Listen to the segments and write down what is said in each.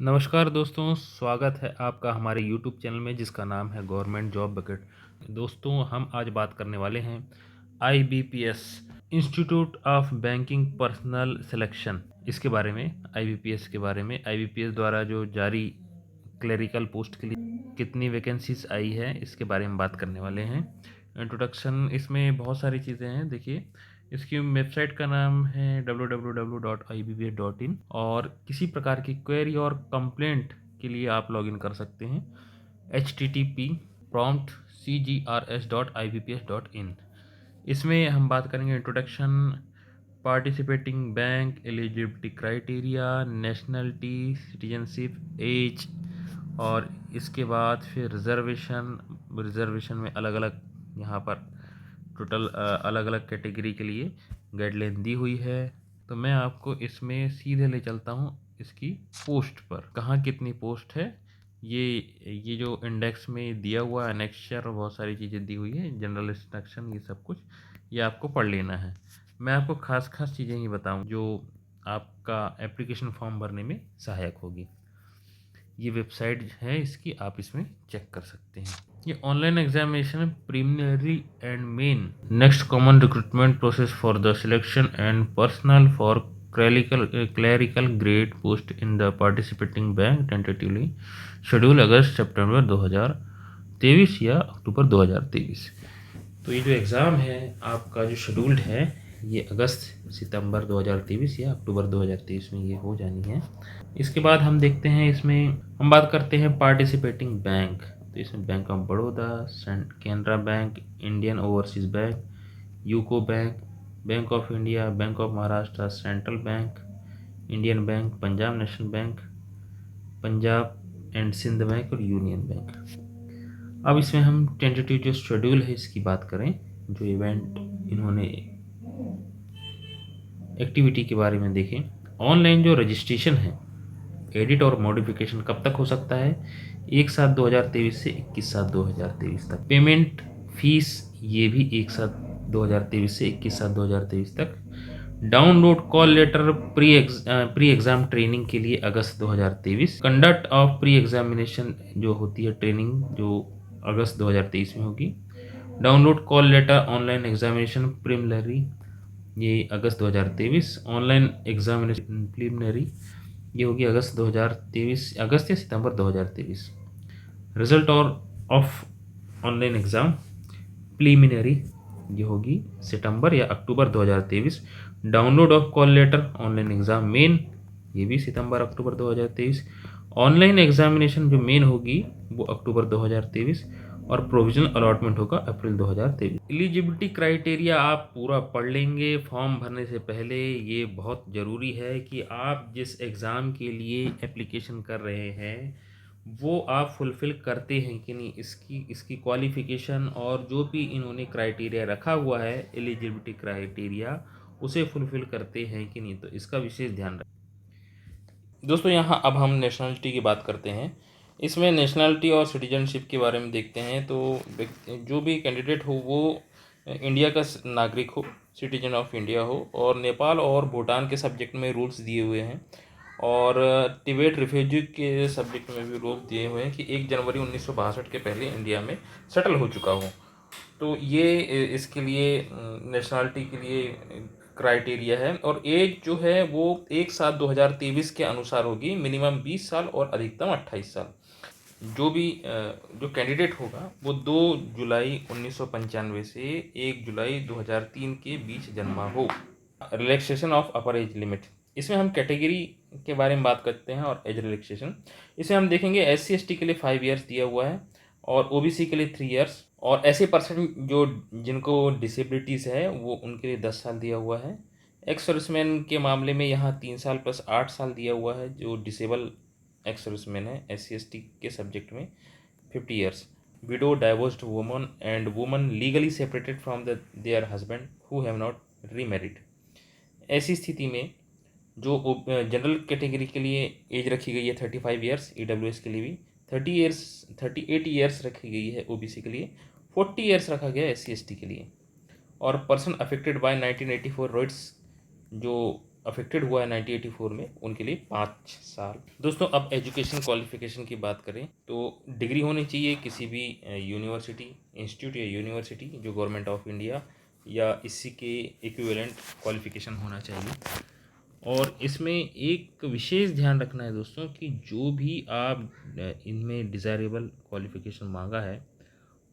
नमस्कार दोस्तों, स्वागत है आपका हमारे यूट्यूब चैनल में जिसका नाम है गवर्नमेंट जॉब बकेट। दोस्तों, हम आज बात करने वाले हैं IBPS institute of banking personal selection इसके बारे में। आईबीपीएस के बारे में, आईबीपीएस द्वारा जो जारी क्लरिकल पोस्ट के लिए कितनी वैकेंसीज आई है इसके बारे में बात करने वाले हैं। इंट्रोडक्शन, इसमें बहुत सारी चीज़ें हैं। देखिए, इसकी वेबसाइट का नाम है www.ibbs.in और किसी प्रकार की क्वेरी और कंप्लेंट के लिए आप लॉगिन कर सकते हैं http://cgrs.ibbs.in। इसमें हम बात करेंगे introduction, participating bank, eligibility criteria, nationality, citizenship, age, और इसके बाद फिर रिजर्वेशन में अलग अलग यहाँ पर टोटल अलग अलग कैटेगरी के लिए गाइडलाइन दी हुई है। तो मैं आपको इसमें सीधे ले चलता हूँ इसकी पोस्ट पर, कहाँ कितनी पोस्ट है। ये जो इंडेक्स में दिया हुआ एनेक्चर और बहुत सारी चीज़ें दी हुई है, जनरल इंस्ट्रक्शन, ये सब कुछ ये आपको पढ़ लेना है। मैं आपको खास चीज़ें ही बताऊँ जो आपका एप्लीकेशन फॉर्म भरने में सहायक होगी। ये वेबसाइट है इसकी, आप इसमें चेक कर सकते हैं। ये online examination preliminary and main next common recruitment process for the selection and personal for clerical grade post in the participating bank tentatively schedule August September 2023 या अक्टूबर 2023। तो ये जो एग्ज़ाम है आपका जो शेड्यूल्ड है ये अगस्त सितंबर 2023 या अक्टूबर 2023 में ये हो जानी है। इसके बाद हम देखते हैं, इसमें हम बात करते हैं पार्टिसिपेटिंग बैंक। तो इसमें bank of Baroda, Canara bank, Indian overseas bank, UCO bank, bank of India, bank of Maharashtra, central bank, Indian bank, Punjab national bank, Punjab and Sindh bank और यूनियन बैंक। अब इसमें हम टेंटेटिव जो शेड्यूल है इसकी बात करें, जो इवेंट इन्होंने एक्टिविटी के बारे में देखें। ऑनलाइन जो रजिस्ट्रेशन है, एडिट और मॉडिफिकेशन कब तक हो सकता है? 1/7/2023 से 21/7/2023 तक। पेमेंट फीस ये भी 1/7/2023 से 21/7/2023 तक। Download call letter pre exam training के लिए अगस्त 2023। कंडक्ट ऑफ प्री एग्जामिनेशन जो होती है ट्रेनिंग, जो अगस्त 2023 में होगी। Download call letter online examination preliminary, ये अगस्त 2023। ऑनलाइन एग्जामिनेशन प्रीलिमिनरी ये होगी अगस्त 2023, अगस्त या सितंबर 2023। रिजल्ट और ऑफ ऑनलाइन एग्ज़ाम प्रीलिमिनरी ये होगी सितंबर या अक्टूबर 2023। Download of call letter online exam main, ये भी सितंबर अक्टूबर 2023। ऑनलाइन एग्जामिनेशन जो मेन होगी वो अक्टूबर 2023 और प्रोविजनल अलॉटमेंट होगा अप्रैल 2023। एलिजिबिलिटी क्राइटेरिया आप पूरा पढ़ लेंगे फॉर्म भरने से पहले। ये बहुत ज़रूरी है कि आप जिस एग्ज़ाम के लिए एप्लीकेशन कर रहे हैं वो आप फुलफ़िल करते हैं कि नहीं, इसकी क्वालिफ़िकेशन और जो भी इन्होंने क्राइटेरिया रखा हुआ है एलिजिबिलिटी क्राइटेरिया, उसे फुलफ़िल करते हैं कि नहीं, तो इसका विशेष ध्यान रखें। दोस्तों, यहाँ अब हम नेशनलिटी की बात करते हैं। इसमें नेशनलिटी और सिटीजनशिप के बारे में देखते हैं। तो जो भी कैंडिडेट हो वो इंडिया का नागरिक हो, सिटीजन ऑफ इंडिया हो, और नेपाल और भूटान के सब्जेक्ट में रूल्स दिए हुए हैं, और तिबेट रिफ्यूजी के सब्जेक्ट में भी रूल्स दिए हुए हैं कि 1 जनवरी 1962 के पहले इंडिया में सेटल हो चुका हो। तो ये इसके लिए नेशनलिटी के लिए क्राइटेरिया है। और एज जो है वो 1/7/2023 के अनुसार होगी, मिनिमम 20 साल और अधिकतम 28 साल। जो भी जो कैंडिडेट होगा वो 2 जुलाई 1995 से 1 जुलाई 2003 के बीच जन्मा हो। Relaxation of upper age limit, इसमें हम कैटेगरी के बारे में बात करते हैं और एज रिलैक्सेशन। इसमें हम देखेंगे SC/ST के लिए 5 ईयर्स दिया हुआ है और OBC के लिए 3 ईयर्स, और ऐसे पर्सन जो जिनको डिसेबिलिटीज़ है वो उनके लिए 10 साल दिया हुआ है। एक्स सर्विसमैन के मामले में यहाँ 3 साल प्लस 8 साल दिया हुआ है जो डिसेबल एक्स सर्विसमैन है। SC/ST के सब्जेक्ट में 50 years. Window, divorced woman and woman legally separated from there husband who have not remarried. ऐसी स्थिति में जो जनरल कैटेगरी के लिए एज रखी गई है 35 ईयर्स, EWS के लिए भी 38 ईयर्स रखी गई है, OBC के लिए 40 ईयर्स रखा गया है SC/ST के लिए। और पर्सन अफेक्टेड बाय 1984 राइट्स जो अफेक्टेड हुआ है 1984 में, उनके लिए 5 साल। दोस्तों अब एजुकेशन क्वालिफिकेशन की बात करें तो डिग्री होनी चाहिए किसी भी यूनिवर्सिटी, इंस्टीट्यूट या यूनिवर्सिटी जो गवर्नमेंट ऑफ इंडिया या इसी के इक्विवेलेंट क्वालिफिकेशन होना चाहिए। और इसमें एक विशेष ध्यान रखना है दोस्तों कि जो भी आप इनमें डिज़ायरेबल क्वालिफिकेशन मांगा है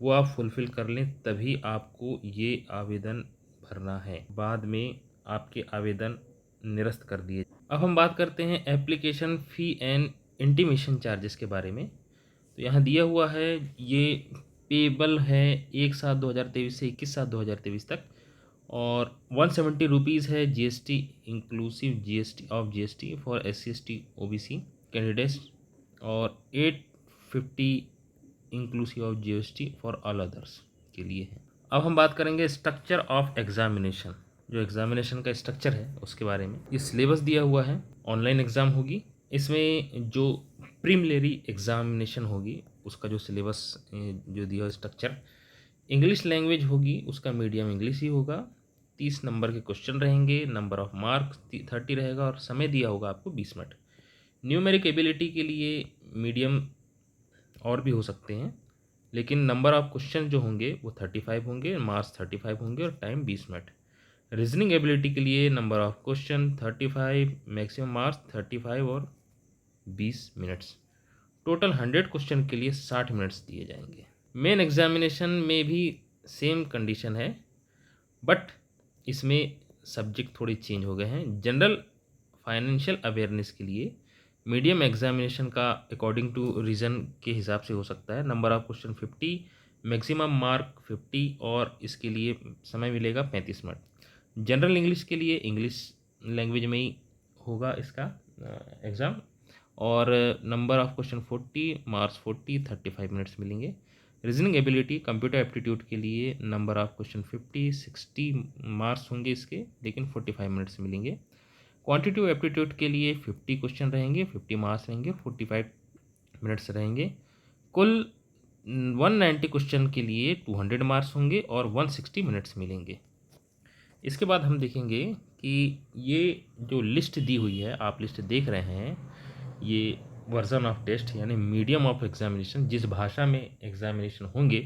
वो आप फुलफ़िल कर लें, तभी आपको ये आवेदन भरना है। बाद में आपके आवेदन निरस्त कर दिए। अब हम बात करते हैं application fee and intimation charges के बारे में। तो यहाँ दिया हुआ है ये पेबल है 1/7/2023 से 21/7/2023 तक, और 170 रुपीज़ है GST inclusive GST of GST for SC/ST OBC candidates, और 850 inclusive of GST for all others के लिए है। अब हम बात करेंगे स्ट्रक्चर ऑफ एग्जामिनेशन, जो एग्जामिनेशन का स्ट्रक्चर है उसके बारे में। ये सिलेबस दिया हुआ है, ऑनलाइन एग्ज़ाम होगी। इसमें जो प्रीलिमिनरी एग्जामिनेशन होगी उसका जो सिलेबस जो दिया हुआ स्ट्रक्चर, इंग्लिश लैंग्वेज होगी, उसका मीडियम इंग्लिश ही होगा। 30 नंबर के क्वेश्चन रहेंगे, नंबर ऑफ मार्क्स 30 रहेगा, और समय दिया होगा आपको 20 मिनट। न्यूमेरिक एबिलिटी के लिए मीडियम और भी हो सकते हैं, लेकिन नंबर ऑफ क्वेश्चन जो होंगे वो 35 होंगे, मार्क्स 35 होंगे और टाइम 20 मिनट। रीजनिंग एबिलिटी के लिए number of question 35, maximum marks 35 और 20 मिनट्स। टोटल 100 क्वेश्चन के लिए 60 मिनट्स दिए जाएंगे। मेन एग्जामिनेशन में भी सेम कंडीशन है, बट इसमें सब्जेक्ट थोड़े चेंज हो गए हैं। जनरल फाइनेंशियल अवेयरनेस के लिए मीडियम एग्जामिनेशन का अकॉर्डिंग टू रीजन के हिसाब से हो सकता है। Number of question 50, maximum mark 50, और इसके लिए समय मिलेगा 35 मिनट। जनरल इंग्लिश के लिए इंग्लिश लैंग्वेज में ही होगा इसका एग्ज़ाम, और number of question 40, marks 40, 35 minutes मिलेंगे। रीजनिंग एबिलिटी कंप्यूटर एप्टीट्यूड के लिए नंबर ऑफ क्वेश्चन 50, 60 मार्क्स होंगे इसके, लेकिन 45 मिनट्स मिलेंगे। क्वांटिटिव एप्टीट्यूड के लिए 50 क्वेश्चन रहेंगे, 50 मार्क्स रहेंगे, 45 मिनट्स रहेंगे। कुल 190 क्वेश्चन के लिए 200 मार्क्स होंगे और 160 मिनट्स मिलेंगे। इसके बाद हम देखेंगे कि ये जो लिस्ट दी हुई है, आप लिस्ट देख रहे हैं, ये वर्जन ऑफ टेस्ट यानी मीडियम ऑफ एग्जामिनेशन, जिस भाषा में एग्जामिनेशन होंगे,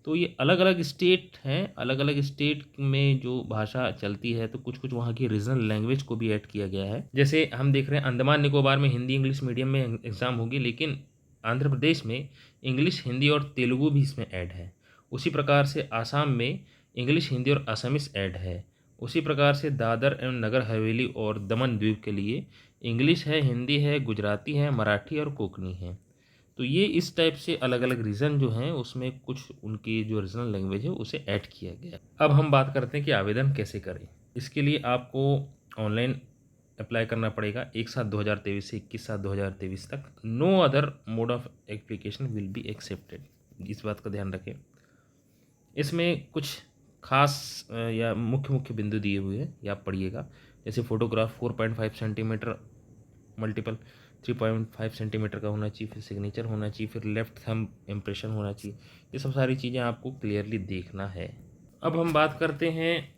तो ये अलग अलग स्टेट हैं। अलग अलग स्टेट में जो भाषा चलती है तो कुछ कुछ वहाँ की रीजनल लैंग्वेज को भी ऐड किया गया है। जैसे हम देख रहे हैं अंडमान निकोबार में हिंदी इंग्लिश मीडियम में एग्ज़ाम होगी, लेकिन आंध्र प्रदेश में इंग्लिश हिंदी और तेलुगु भी इसमें ऐड है। उसी प्रकार से आसाम में इंग्लिश हिंदी और असमिस ऐड है। उसी प्रकार से दादर एवं नगर हवेली और दमन द्वीप के लिए इंग्लिश है, हिंदी है, गुजराती है, मराठी और कोंकणी है। तो ये इस टाइप से अलग अलग रीजन जो हैं उसमें कुछ उनकी जो रीजनल लैंग्वेज है उसे ऐड किया गया। अब हम बात करते हैं कि आवेदन कैसे करें। इसके लिए आपको ऑनलाइन अप्लाई करना पड़ेगा 1/7/2023 से 21/7/2023 तक। No other mode of application will be accepted, इस बात का ध्यान रखें। इसमें कुछ खास या मुख्य मुख्य बिंदु दिए हुए हैं, ये आप पढ़िएगा। जैसे फ़ोटोग्राफ 4.5 सेंटीमीटर मल्टीपल 3.5 सेंटीमीटर का होना चाहिए, फिर सिग्नेचर होना चाहिए, फिर लेफ्ट थंब इम्प्रेशन होना चाहिए। ये सब सारी चीज़ें आपको क्लियरली देखना है। अब हम बात करते हैं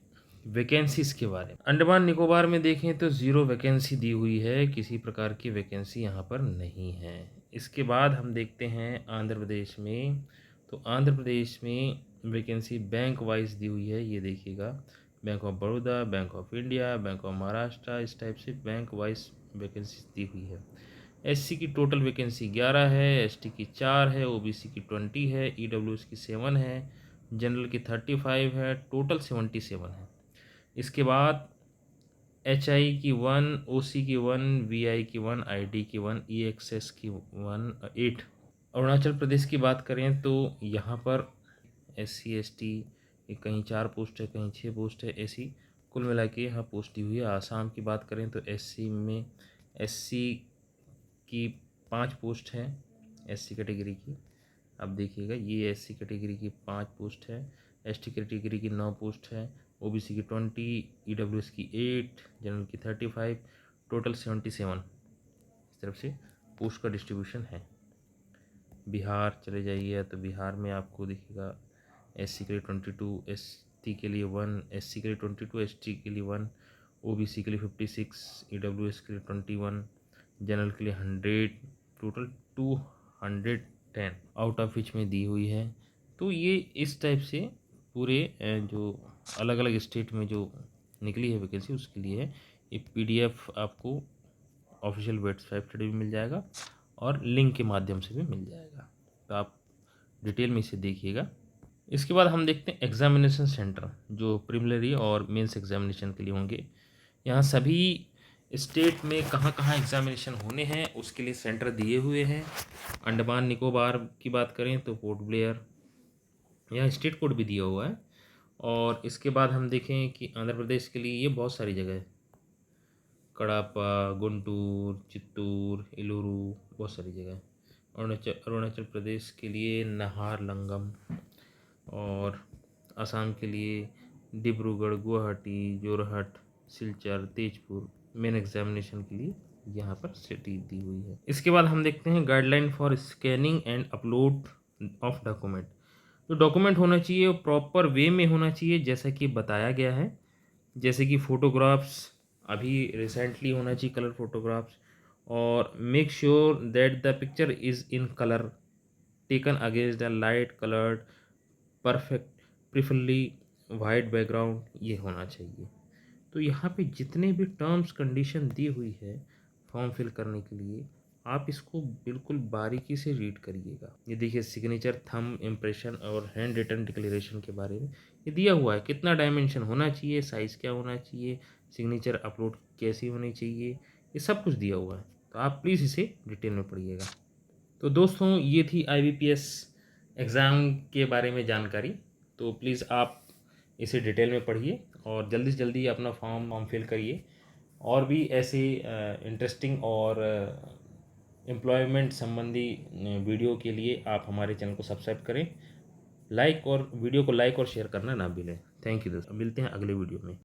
वैकेंसीज़ के बारे में। अंडमान निकोबार में देखें तो 0 वैकेंसी दी हुई है, किसी प्रकार की वैकेंसी यहाँ पर नहीं है। इसके बाद हम देखते हैं आंध्र प्रदेश में, तो आंध्र प्रदेश में वैकेंसी बैंक वाइज दी हुई है, ये देखिएगा। Bank of Baroda, bank of India, bank of Maharashtra, इस टाइप से बैंक वाइज वैकेंसी दी हुई है। SC की टोटल वैकेंसी 11 है, ST की 4 है, OBC की 20 है, EWS की 7 है, जनरल की 35 है, टोटल 77 है। इसके बाद HI की 1, OC की 1, VI की 1, ID की 1, EXS की 8। अरुणाचल प्रदेश की बात करें तो यहाँ पर SC ST कहीं 4 पोस्ट है, कहीं 6 पोस्ट है, ऐसी कुल मिला के यहाँ पोस्ट दी हुई है। आसाम की बात करें तो SC में SC की 5 पोस्ट है, SC कैटेगरी की। अब देखिएगा, ये SC कैटेगरी की 5 पोस्ट है, ST कैटेगरी की 9 पोस्ट है, OBC की 20, EWS की 8, जनरल की 35, टोटल 77। इस तरफ से पोस्ट का डिस्ट्रीब्यूशन है। बिहार चले जाइए तो बिहार में आपको दिखेगा SC के लिए 22, ST के लिए 1, SC के लिए 22, ST के लिए 1, ओबीसी के लिए 56, ईडब्ल्यूएस के लिए 21, जनरल के लिए 100, टोटल 210 आउट ऑफ विच में दी हुई है। तो ये इस टाइप से पूरे जो अलग अलग स्टेट में जो निकली है वैकेंसी उसके लिए है। ये पीडीएफ आपको ऑफिशियल वेबसाइट पर भी मिल जाएगा और लिंक के माध्यम से भी मिल जाएगा, तो आप डिटेल में इसे देखिएगा। इसके बाद हम देखते हैं एग्जामिनेशन सेंटर जो प्रिलिमिनरी और मेंस एग्जामिनेशन के लिए होंगे। यहाँ सभी स्टेट में कहाँ कहाँ एग्जामिनेशन होने हैं उसके लिए सेंटर दिए हुए हैं। अंडमान निकोबार की बात करें तो पोर्ट ब्लेयर, यहाँ स्टेट कोड भी दिया हुआ है। और इसके बाद हम देखें कि आंध्र प्रदेश के लिए ये बहुत सारी जगह है, कड़ापा, गुंटूर, चित्तूर, एलुरु, बहुत सारी जगह है। अरुणाचल प्रदेश के लिए नाहरलगुन, और असम के लिए डिब्रूगढ़, गुवाहाटी, जोरहट, सिलचर, तेजपुर मेन एग्जामिनेशन के लिए यहाँ पर सिटी दी हुई है। इसके बाद हम देखते हैं guideline for scanning and upload of document. तो डॉक्यूमेंट होना चाहिए प्रॉपर वे में होना चाहिए जैसा कि बताया गया है, जैसे कि फ़ोटोग्राफ्स अभी रिसेंटली होना चाहिए कलर फोटोग्राफ्स, और make sure that the picture is in colour taken against the light coloured perfect preferably white background, ये होना चाहिए। तो यहाँ पे जितने भी टर्म्स कंडीशन दी हुई है फॉर्म फिल करने के लिए, आप इसको बिल्कुल बारीकी से रीड करिएगा। ये देखिए सिग्नेचर, थंब इम्प्रेशन और हैंड रिटन डिक्लेरेशन के बारे में ये दिया हुआ है, कितना डायमेंशन होना चाहिए, साइज़ क्या होना चाहिए, सिग्नेचर अपलोड कैसी होनी चाहिए, ये सब कुछ दिया हुआ है। तो आप प्लीज़ इसे डिटेल में पढ़िएगा। तो दोस्तों ये थी IBPS एग्ज़ाम के बारे में जानकारी। तो प्लीज़ आप इसे डिटेल में पढ़िए और जल्दी से जल्दी अपना फॉर्म फिल करिए। और भी ऐसे इंटरेस्टिंग और एम्प्लॉयमेंट संबंधी वीडियो के लिए आप हमारे चैनल को सब्सक्राइब करें, वीडियो को लाइक और शेयर करना ना भूलें। थैंक यू दोस्तों, मिलते हैं अगले वीडियो में।